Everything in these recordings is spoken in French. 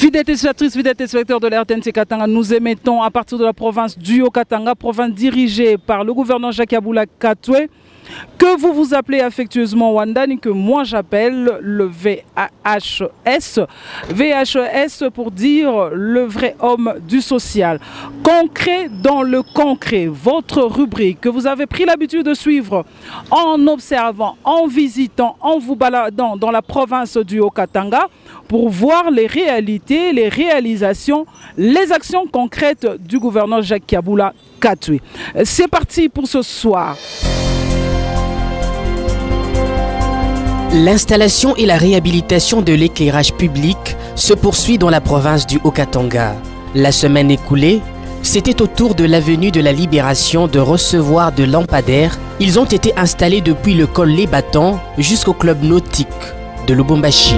Fidèles téléspectatrices, fidèles téléspectateurs de la RTNC Katanga, nous émettons à partir de la province du Haut-Katanga, province dirigée par le gouverneur Jacques Yabula Katoué, que vous vous appelez affectueusement Wandani, que moi j'appelle le VHS. VHS pour dire le vrai homme du social. Concret dans le concret, votre rubrique que vous avez pris l'habitude de suivre en observant, en visitant, en vous baladant dans la province du Haut-Katanga pour voir les réalités, les réalisations, les actions concrètes du gouverneur Jacques Yabula Katoué. C'est parti pour ce soir. L'installation et la réhabilitation de l'éclairage public se poursuit dans la province du Haut-Katanga. La semaine écoulée, c'était au tour de l'avenue de la Libération de recevoir de lampadaires. Ils ont été installés depuis le col Les Battants jusqu'au club nautique de Lubumbashi.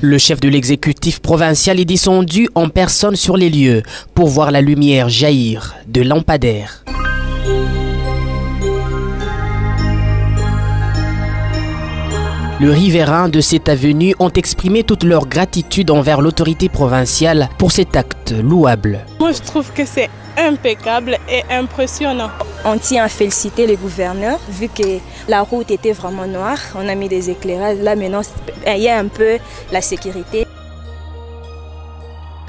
Le chef de l'exécutif provincial est descendu en personne sur les lieux pour voir la lumière jaillir de lampadaires. Les riverains de cette avenue ont exprimé toute leur gratitude envers l'autorité provinciale pour cet acte louable. Moi, je trouve que c'est impeccable et impressionnant. On tient à féliciter le gouverneur, vu que la route était vraiment noire. On a mis des éclairages. Là, maintenant, il y a un peu la sécurité.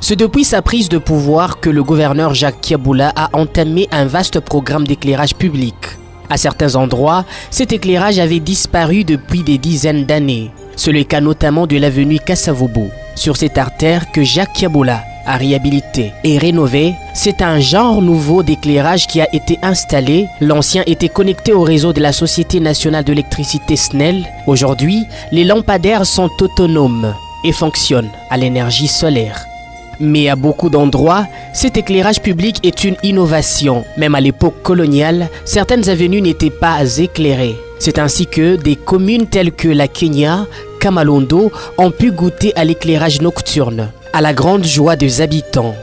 C'est depuis sa prise de pouvoir que le gouverneur Jacques Yabula a entamé un vaste programme d'éclairage public. À certains endroits, cet éclairage avait disparu depuis des dizaines d'années. C'est le cas notamment de l'avenue Kasavubu. Sur cette artère que Jacques Yabula a réhabilité et rénové, c'est un genre nouveau d'éclairage qui a été installé. L'ancien était connecté au réseau de la Société nationale d'électricité SNEL. Aujourd'hui, les lampadaires sont autonomes et fonctionnent à l'énergie solaire. Mais à beaucoup d'endroits, cet éclairage public est une innovation. Même à l'époque coloniale, certaines avenues n'étaient pas éclairées. C'est ainsi que des communes telles que la Kenya, Kamalondo ont pu goûter à l'éclairage nocturne, à la grande joie des habitants.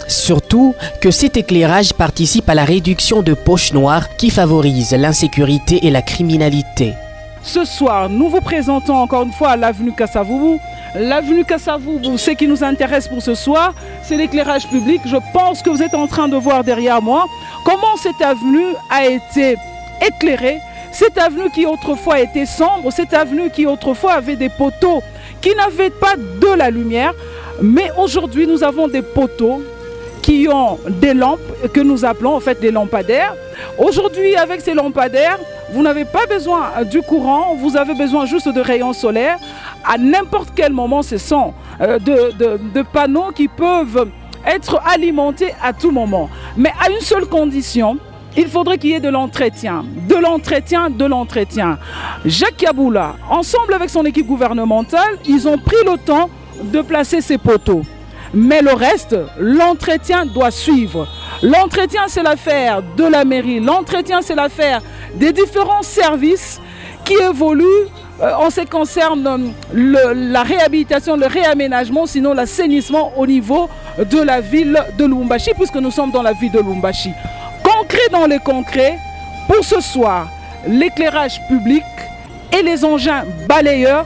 Surtout que cet éclairage participe à la réduction de poches noires qui favorise l'insécurité et la criminalité. Ce soir, nous vous présentons encore une fois l'avenue Kasavubu. L'avenue Kasavubu, ce qui nous intéresse pour ce soir, c'est l'éclairage public. Je pense que vous êtes en train de voir derrière moi comment cette avenue a été éclairée. Cette avenue qui autrefois était sombre, cette avenue qui autrefois avait des poteaux qui n'avaient pas de la lumière. Mais aujourd'hui, nous avons des poteaux qui ont des lampes que nous appelons en fait des lampadaires. Aujourd'hui, avec ces lampadaires, vous n'avez pas besoin du courant, vous avez besoin juste de rayons solaires. À n'importe quel moment, ce sont de panneaux qui peuvent être alimentés à tout moment. Mais à une seule condition, il faudrait qu'il y ait de l'entretien, de l'entretien, de l'entretien. Jacques Yabula, ensemble avec son équipe gouvernementale, ils ont pris le temps de placer ces poteaux. Mais le reste, l'entretien doit suivre. L'entretien, c'est l'affaire de la mairie. L'entretien, c'est l'affaire des différents services qui évoluent en ce qui concerne la réhabilitation, le réaménagement, sinon l'assainissement au niveau de la ville de Lubumbashi, puisque nous sommes dans la ville de Lubumbashi. Concret dans les concrets, pour ce soir, l'éclairage public et les engins balayeurs.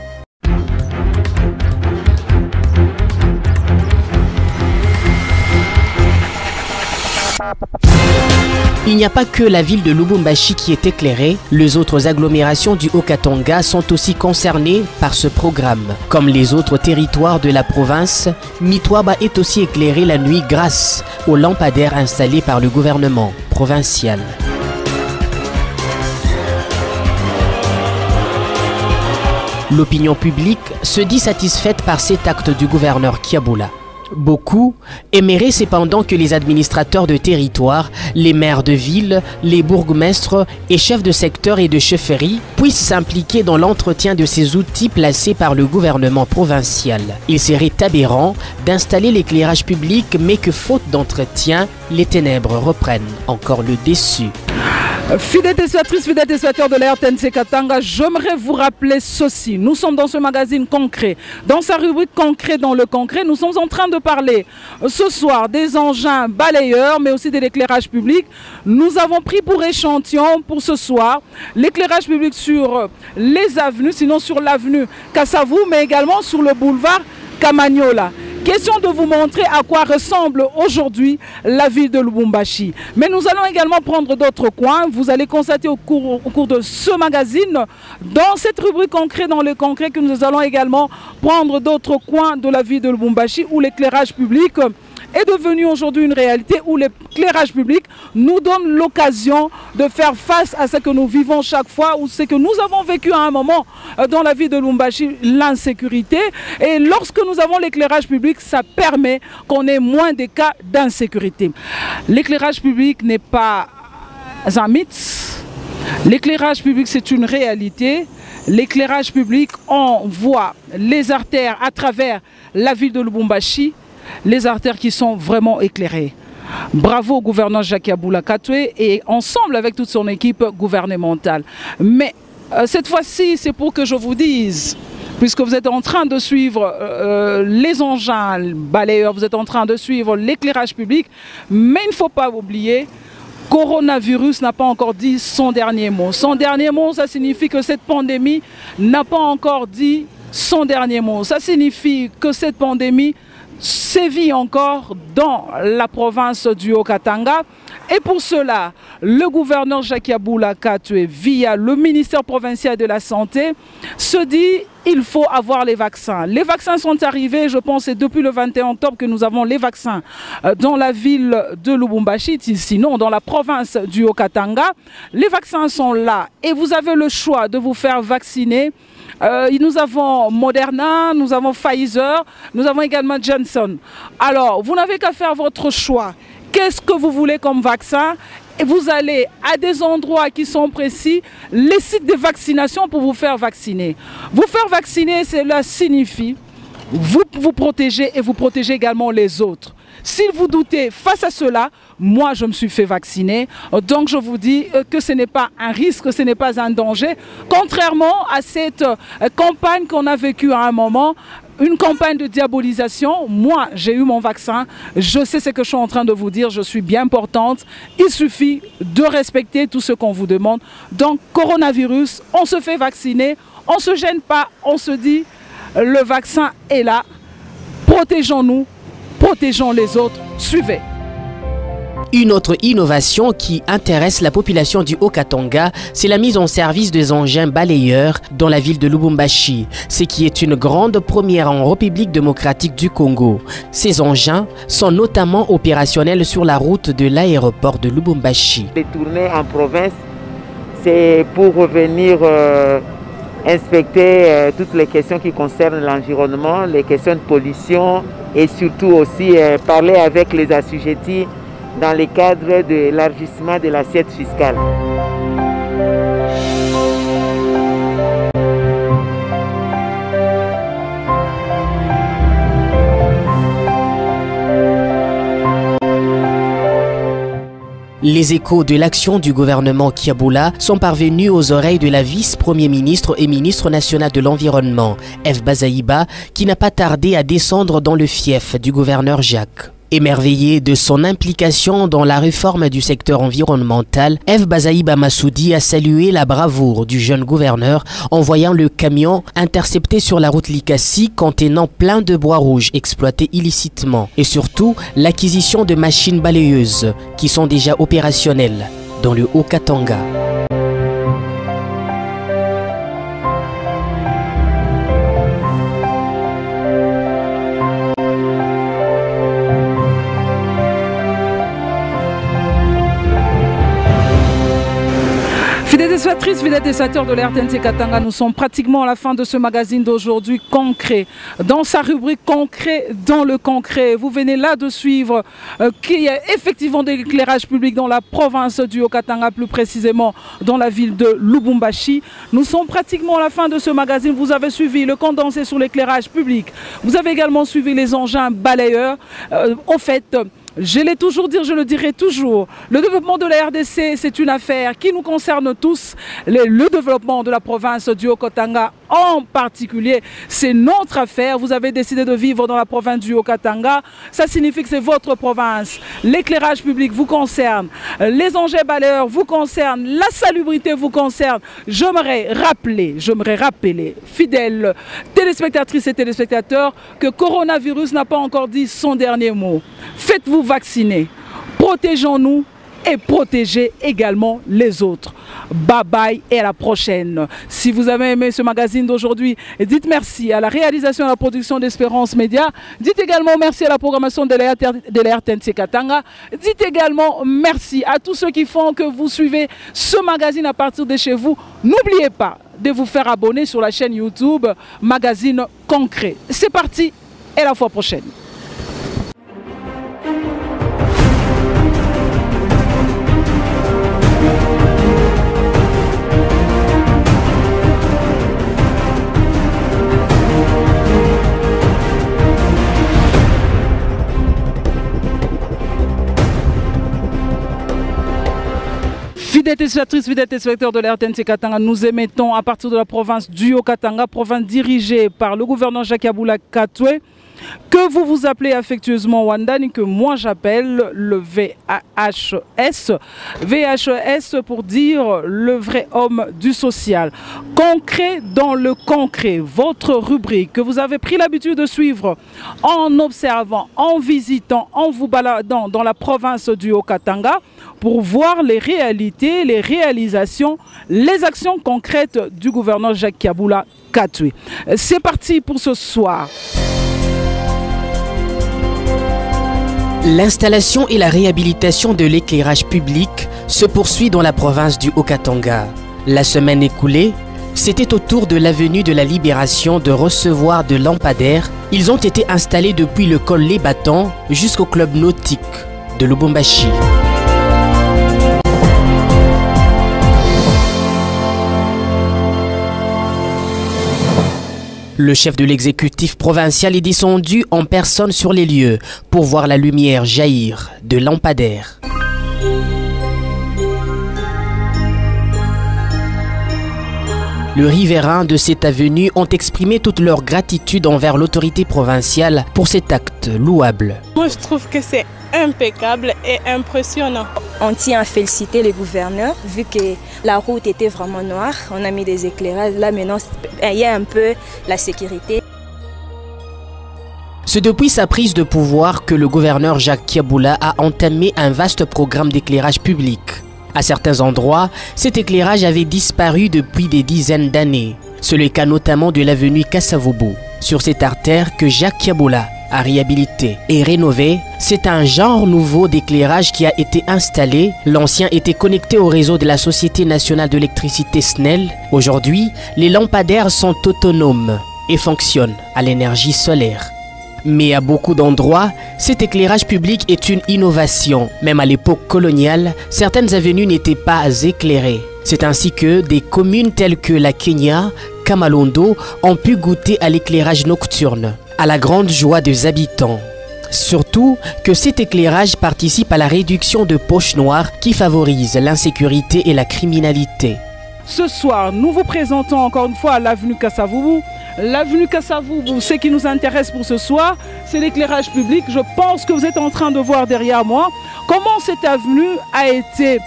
Il n'y a pas que la ville de Lubumbashi qui est éclairée, les autres agglomérations du Haut-Katanga sont aussi concernées par ce programme. Comme les autres territoires de la province, Mitwaba est aussi éclairé la nuit grâce aux lampadaires installés par le gouvernement provincial. L'opinion publique se dit satisfaite par cet acte du gouverneur Yabula. Beaucoup aimeraient cependant que les administrateurs de territoire, les maires de ville, les bourgmestres et chefs de secteur et de chefferie puissent s'impliquer dans l'entretien de ces outils placés par le gouvernement provincial. Il serait aberrant d'installer l'éclairage public mais que faute d'entretien, les ténèbres reprennent encore le dessus. Fidèles téléspectatrices, fidèles téléspectateurs de la RTNC Katanga, j'aimerais vous rappeler ceci. Nous sommes dans ce magazine concret. Dans sa rubrique concret dans le concret, nous sommes en train de parler ce soir des engins balayeurs, mais aussi de l'éclairage public. Nous avons pris pour échantillon pour ce soir l'éclairage public sur les avenues, sinon sur l'avenue Kassavou, mais également sur le boulevard Kamagnola. Question de vous montrer à quoi ressemble aujourd'hui la ville de Lubumbashi. Mais nous allons également prendre d'autres coins. Vous allez constater au cours de ce magazine, dans cette rubrique concret dans le concret, que nous allons également prendre d'autres coins de la ville de Lubumbashi où l'éclairage public est devenu aujourd'hui une réalité, où l'éclairage public nous donne l'occasion de faire face à ce que nous vivons chaque fois, ou ce que nous avons vécu à un moment dans la ville de Lubumbashi, l'insécurité. Et lorsque nous avons l'éclairage public, ça permet qu'on ait moins de cas d'insécurité. L'éclairage public n'est pas un mythe. L'éclairage public, c'est une réalité. L'éclairage public, on voit les artères à travers la ville de Lubumbashi, les artères qui sont vraiment éclairées. Bravo au gouverneur Jacques Yaboula Katoué et ensemble avec toute son équipe gouvernementale. Mais cette fois-ci, c'est pour que je vous dise, puisque vous êtes en train de suivre les engins balayeurs, vous êtes en train de suivre l'éclairage public, mais il ne faut pas oublier, coronavirus n'a pas encore dit son dernier mot. Son dernier mot, ça signifie que cette pandémie n'a pas encore dit son dernier mot. Ça signifie que cette pandémie sévit encore dans la province du Haut-Katanga. Et pour cela, le gouverneur Jacques Yaboula Katoué, via le ministère provincial de la Santé, se dit il faut avoir les vaccins. Les vaccins sont arrivés, je pense, c'est depuis le 21 octobre que nous avons les vaccins dans la ville de Lubumbashi, sinon dans la province du Haut-Katanga. Les vaccins sont là et vous avez le choix de vous faire vacciner. Nous avons Moderna, nous avons Pfizer, nous avons également Johnson. Alors, vous n'avez qu'à faire votre choix. Qu'est-ce que vous voulez comme vaccin? Et vous allez à des endroits qui sont précis, les sites de vaccination pour vous faire vacciner. Vous faire vacciner, cela signifie vous protéger et vous protéger également les autres. Si vous doutez face à cela, moi je me suis fait vacciner, donc je vous dis que ce n'est pas un risque, ce n'est pas un danger, contrairement à cette campagne qu'on a vécue à un moment, une campagne de diabolisation. Moi j'ai eu mon vaccin, je sais ce que je suis en train de vous dire, je suis bien portante, il suffit de respecter tout ce qu'on vous demande. Donc coronavirus, on se fait vacciner, on ne se gêne pas, on se dit le vaccin est là, protégeons-nous. Protégeons les autres, suivez. Une autre innovation qui intéresse la population du Haut-Katanga, c'est la mise en service des engins balayeurs dans la ville de Lubumbashi, ce qui est une grande première en République démocratique du Congo. Ces engins sont notamment opérationnels sur la route de l'aéroport de Lubumbashi. Les tournées en province, c'est pour revenir inspecter toutes les questions qui concernent l'environnement, les questions de pollution, et surtout aussi parler avec les assujettis dans le cadre de l'élargissement de l'assiette fiscale. Les échos de l'action du gouvernement Kiaboula sont parvenus aux oreilles de la vice-premier ministre et ministre national de l'Environnement, F. Bazaïba, qui n'a pas tardé à descendre dans le fief du gouverneur Jacques. Émerveillé de son implication dans la réforme du secteur environnemental, F. Bazaïba Massoudi a salué la bravoure du jeune gouverneur en voyant le camion intercepté sur la route Likasi contenant plein de bois rouges exploités illicitement et surtout l'acquisition de machines balayeuses qui sont déjà opérationnelles dans le Haut-Katanga. Téléspectatrices, fidèles téléspectateurs de la RTNC Katanga, nous sommes pratiquement à la fin de ce magazine d'aujourd'hui concret. Dans sa rubrique concret, dans le concret, vous venez là de suivre qu'il y a effectivement de l'éclairage public dans la province du Haut-Katanga, plus précisément dans la ville de Lubumbashi. Nous sommes pratiquement à la fin de ce magazine. Vous avez suivi le condensé sur l'éclairage public. Vous avez également suivi les engins balayeurs. En fait, Je l'ai toujours dit, je le dirai toujours. Le développement de la RDC, c'est une affaire qui nous concerne tous. Le développement de la province du Haut-Katanga en particulier, c'est notre affaire. Vous avez décidé de vivre dans la province du Haut-Katanga. Ça signifie que c'est votre province. L'éclairage public vous concerne. Les engins balayeurs vous concernent. La salubrité vous concerne. J'aimerais rappeler, fidèles téléspectatrices et téléspectateurs, que coronavirus n'a pas encore dit son dernier mot. Faites-vous vacciner, protégeons-nous et protégez également les autres. Bye bye et à la prochaine. Si vous avez aimé ce magazine d'aujourd'hui, dites merci à la réalisation et à la production d'Espérance Média. Dites également merci à la programmation de la RTNC Katanga. Dites également merci à tous ceux qui font que vous suivez ce magazine à partir de chez vous. N'oubliez pas de vous faire abonner sur la chaîne YouTube Magazine Concret. C'est parti et à la fois prochaine. Fidèles téléspectatrices, fidèles téléspectateurs de la RTNC Katanga, nous émettons à partir de la province du Haut-Katanga, province dirigée par le gouverneur Jacques Yeboula Katoué, que vous vous appelez affectueusement Wandani, que moi j'appelle le VHS. VHS pour dire le vrai homme du social. Concret dans le concret, votre rubrique que vous avez pris l'habitude de suivre en observant, en visitant, en vous baladant dans la province du Haut-Katanga pour voir les réalités, les réalisations, les actions concrètes du gouverneur Jacques Yeboula Katoué. C'est parti pour ce soir. L'installation et la réhabilitation de l'éclairage public se poursuit dans la province du Haut-Katanga. La semaine écoulée, c'était au tour de l'avenue de la Libération de recevoir de lampadaires. Ils ont été installés depuis le col Les Battants jusqu'au club nautique de Lubumbashi. Le chef de l'exécutif provincial est descendu en personne sur les lieux pour voir la lumière jaillir de lampadaires. Les riverains de cette avenue ont exprimé toute leur gratitude envers l'autorité provinciale pour cet acte louable. Moi, je trouve que c'est impeccable et impressionnant. On tient à féliciter les gouverneurs, vu que la route était vraiment noire. On a mis des éclairages. Là, maintenant, il y a un peu la sécurité. C'est depuis sa prise de pouvoir que le gouverneur Jacques Yeboula a entamé un vaste programme d'éclairage public. À certains endroits, cet éclairage avait disparu depuis des dizaines d'années. C'est le cas notamment de l'avenue Kasavubu. Sur cette artère que Jacques Yeboula a réhabilité et rénové, c'est un genre nouveau d'éclairage qui a été installé. L'ancien était connecté au réseau de la Société nationale d'électricité SNEL. Aujourd'hui, les lampadaires sont autonomes et fonctionnent à l'énergie solaire. Mais à beaucoup d'endroits, cet éclairage public est une innovation. Même à l'époque coloniale, certaines avenues n'étaient pas éclairées. C'est ainsi que des communes telles que la Kenya, Kamalondo ont pu goûter à l'éclairage nocturne, à la grande joie des habitants. Surtout que cet éclairage participe à la réduction de poches noires qui favorisent l'insécurité et la criminalité. Ce soir, nous vous présentons encore une fois l'avenue Kasavubu. L'avenue Kasavubu, ce qui nous intéresse pour ce soir, c'est l'éclairage public. Je pense que vous êtes en train de voir derrière moi comment cette avenue a été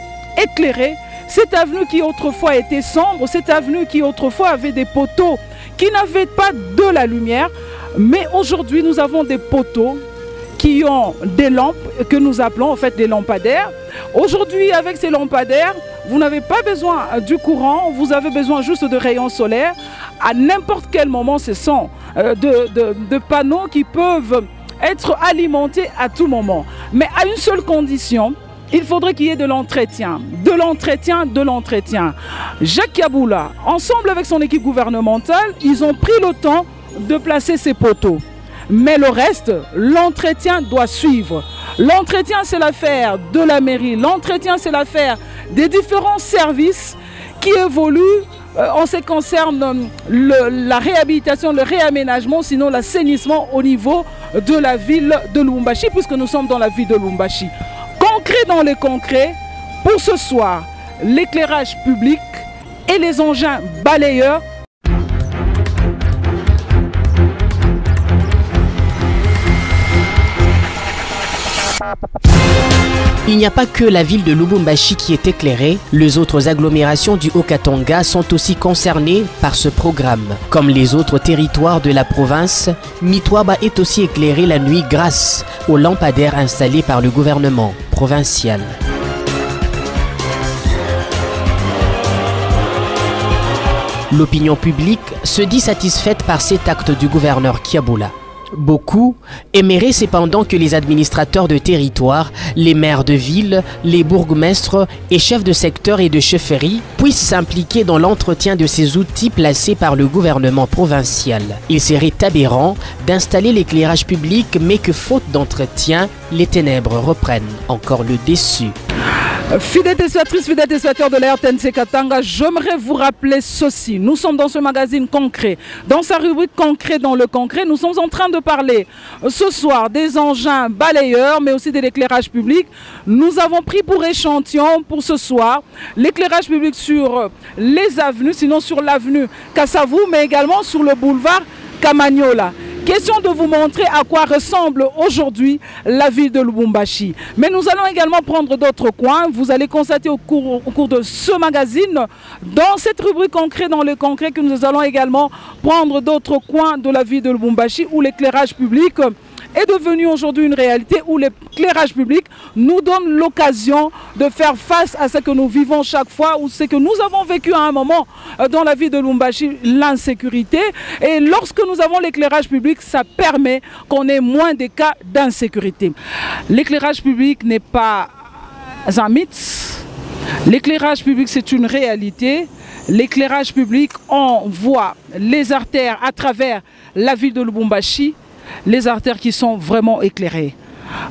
éclairée. Cette avenue qui autrefois était sombre, cette avenue qui autrefois avait des poteaux qui n'avaient pas de la lumière. Mais aujourd'hui, nous avons des poteaux qui ont des lampes que nous appelons en fait des lampadaires. Aujourd'hui, avec ces lampadaires, vous n'avez pas besoin du courant, vous avez besoin juste de rayons solaires. À n'importe quel moment, ce sont de panneaux qui peuvent être alimentés à tout moment. Mais à une seule condition, il faudrait qu'il y ait de l'entretien, de l'entretien, de l'entretien. Jacques Yeboula, ensemble avec son équipe gouvernementale, ils ont pris le temps de placer ces poteaux. Mais le reste, l'entretien doit suivre. L'entretien, c'est l'affaire de la mairie. L'entretien, c'est l'affaire des différents services qui évoluent en ce qui concerne la réhabilitation, le réaménagement, sinon l'assainissement au niveau de la ville de Lubumbashi, puisque nous sommes dans la ville de Lubumbashi. Concret dans les concrets, pour ce soir, l'éclairage public et les engins balayeurs. Il n'y a pas que la ville de Lubumbashi qui est éclairée, les autres agglomérations du Haut-Katanga sont aussi concernées par ce programme. Comme les autres territoires de la province, Mitwaba est aussi éclairé la nuit grâce aux lampadaires installés par le gouvernement provincial. L'opinion publique se dit satisfaite par cet acte du gouverneur Kiaboula. Beaucoup aimeraient cependant que les administrateurs de territoire, les maires de ville, les bourgmestres et chefs de secteur et de chefferie puissent s'impliquer dans l'entretien de ces outils placés par le gouvernement provincial. Il serait aberrant d'installer l'éclairage public mais que faute d'entretien, les ténèbres reprennent encore le dessus. Fidèles téléspectatrices, fidèles téléspectateurs de la RTNC Katanga, j'aimerais vous rappeler ceci. Nous sommes dans ce magazine concret. Dans sa rubrique concret dans le concret, nous sommes en train de parler ce soir des engins balayeurs, mais aussi de l'éclairage public. Nous avons pris pour échantillon pour ce soir l'éclairage public sur les avenues, sinon sur l'avenue Kassavou, mais également sur le boulevard Kamagnola. Question de vous montrer à quoi ressemble aujourd'hui la ville de Lubumbashi. Mais nous allons également prendre d'autres coins. Vous allez constater au cours de ce magazine, dans cette rubrique concret dans le concret, que nous allons également prendre d'autres coins de la ville de Lubumbashi où l'éclairage public est devenu aujourd'hui une réalité, où l'éclairage public nous donne l'occasion de faire face à ce que nous vivons chaque fois, ou ce que nous avons vécu à un moment dans la ville de Lubumbashi, l'insécurité. Et lorsque nous avons l'éclairage public, ça permet qu'on ait moins de cas d'insécurité. L'éclairage public n'est pas un mythe. L'éclairage public, c'est une réalité. L'éclairage public, on voit les artères à travers la ville de Lubumbashi, les artères qui sont vraiment éclairées.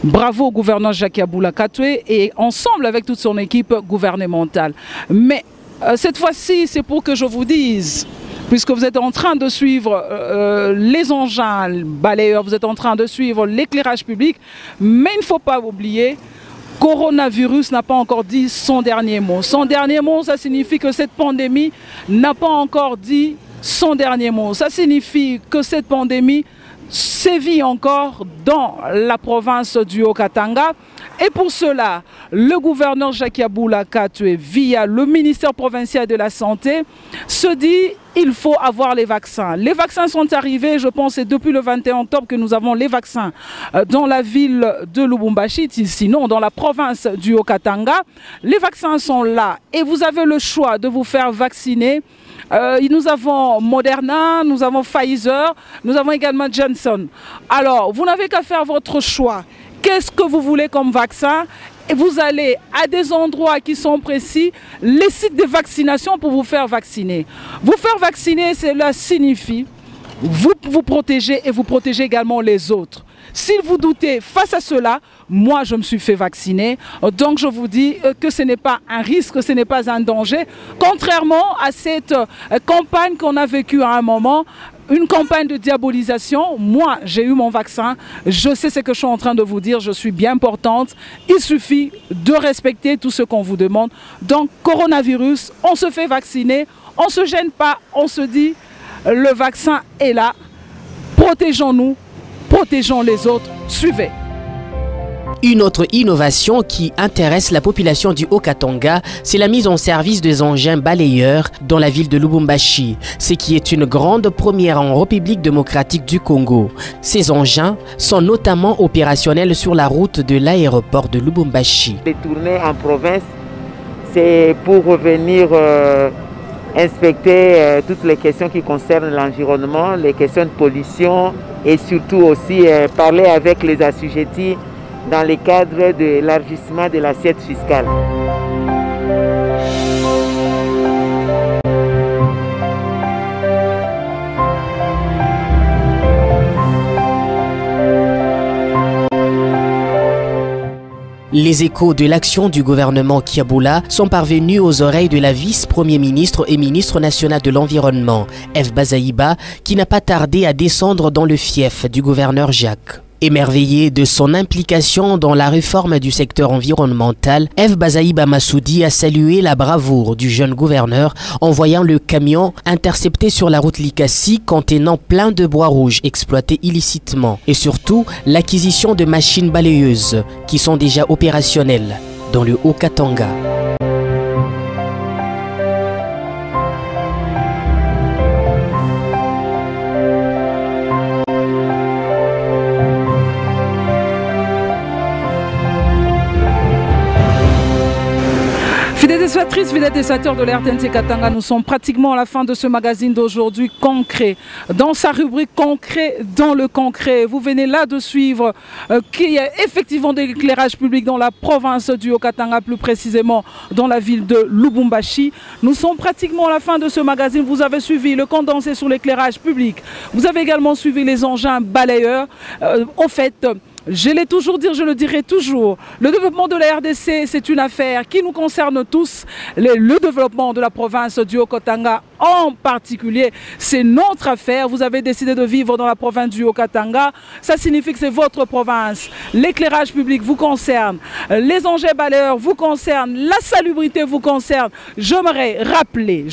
Bravo au gouverneur Jacques Yaboula Katwe et ensemble avec toute son équipe gouvernementale. Mais cette fois-ci, c'est pour que je vous dise, puisque vous êtes en train de suivre les engins balayeurs, vous êtes en train de suivre l'éclairage public, mais il ne faut pas oublier, coronavirus n'a pas encore dit son dernier mot. Son dernier mot, ça signifie que cette pandémie n'a pas encore dit son dernier mot. Ça signifie que cette pandémie sévit encore dans la province du Haut-Katanga. Et pour cela, le gouverneur Jacques Yaboula Katwe, via le ministère provincial de la Santé, se dit il faut avoir les vaccins. Les vaccins sont arrivés, je pense, c'est depuis le 21 octobre que nous avons les vaccins dans la ville de Lubumbashi, sinon dans la province du Haut-Katanga. Les vaccins sont là et vous avez le choix de vous faire vacciner. Nous avons Moderna, nous avons Pfizer, nous avons également Johnson. Alors, vous n'avez qu'à faire votre choix. Qu'est-ce que vous voulez comme vaccin? Et vous allez à des endroits qui sont précis, les sites de vaccination pour vous faire vacciner. Vous faire vacciner, cela signifie vous protéger et vous protéger également les autres. Si vous doutez face à cela, moi je me suis fait vacciner, donc je vous dis que ce n'est pas un risque, ce n'est pas un danger. Contrairement à cette campagne qu'on a vécue à un moment, une campagne de diabolisation, moi j'ai eu mon vaccin, je sais ce que je suis en train de vous dire, je suis bien portante, il suffit de respecter tout ce qu'on vous demande. Donc coronavirus, on se fait vacciner, on ne se gêne pas, on se dit le vaccin est là, protégeons-nous, protégeons les autres, suivez. Une autre innovation qui intéresse la population du Haut-Katanga, c'est la mise en service des engins balayeurs dans la ville de Lubumbashi, ce qui est une grande première en République démocratique du Congo. Ces engins sont notamment opérationnels sur la route de l'aéroport de Lubumbashi. Les tournées en province, c'est pour revenir inspecter toutes les questions qui concernent l'environnement, les questions de pollution et surtout aussi parler avec les assujettis dans le cadre de l'élargissement de l'assiette fiscale. Les échos de l'action du gouvernement Kiaboula sont parvenus aux oreilles de la vice-premier ministre et ministre national de l'Environnement, F. Bazaïba, qui n'a pas tardé à descendre dans le fief du gouverneur Jacques. Émerveillée de son implication dans la réforme du secteur environnemental, Eve Bazaïba Massoudi a salué la bravoure du jeune gouverneur en voyant le camion intercepté sur la route Likassi contenant plein de bois rouges exploités illicitement et surtout l'acquisition de machines balayeuses qui sont déjà opérationnelles dans le Haut-Katanga. Téléspectatrices, fidèles téléspectateurs de la RTNC Katanga, nous sommes pratiquement à la fin de ce magazine d'aujourd'hui, Concret. Dans sa rubrique Concret, dans le concret, vous venez là de suivre qu'il y a effectivement de l'éclairage public dans la province du Haut-Katanga, plus précisément dans la ville de Lubumbashi. Nous sommes pratiquement à la fin de ce magazine. Vous avez suivi le condensé sur l'éclairage public. Vous avez également suivi les engins balayeurs. En fait, je l'ai toujours dit, je le dirai toujours. Le développement de la RDC, c'est une affaire qui nous concerne tous. Le développement de la province du Haut-Katanga en particulier, c'est notre affaire. Vous avez décidé de vivre dans la province du Haut-Katanga. Ça signifie que c'est votre province. L'éclairage public vous concerne. Les engins balayeurs vous concernent. La salubrité vous concerne. J'aimerais rappeler,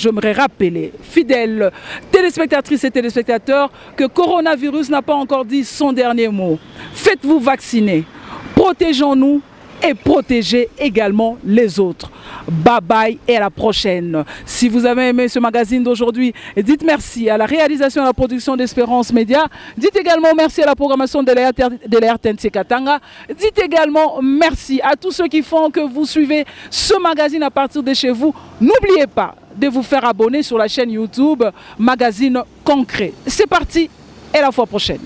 fidèles téléspectatrices et téléspectateurs, que coronavirus n'a pas encore dit son dernier mot. Faites-vous vacciner, protégeons-nous et protégez également les autres. Bye bye et à la prochaine. Si vous avez aimé ce magazine d'aujourd'hui, dites merci à la réalisation et à la production d'Espérance Média. Dites également merci à la programmation de la RTNC Katanga. Dites également merci à tous ceux qui font que vous suivez ce magazine à partir de chez vous. N'oubliez pas de vous faire abonner sur la chaîne YouTube Magazine Concret. C'est parti et à la fois prochaine.